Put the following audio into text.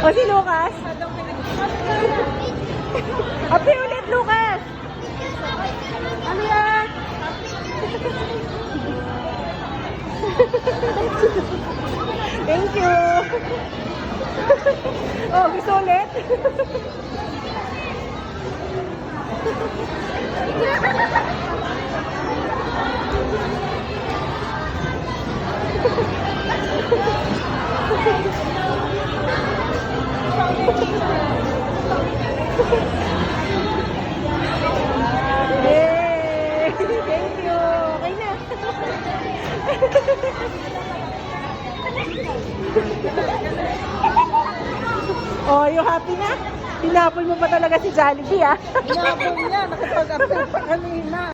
O si Lucas? Happy ulit, Lucas! Ano yan? Thank you! Oh, gusto ulit? Yay! Thank you! Okay na! Oh, you happy na? Tinapon mo pa talaga si Jollibee, ah. Hinabol niya, nakapag-apel pa kanina.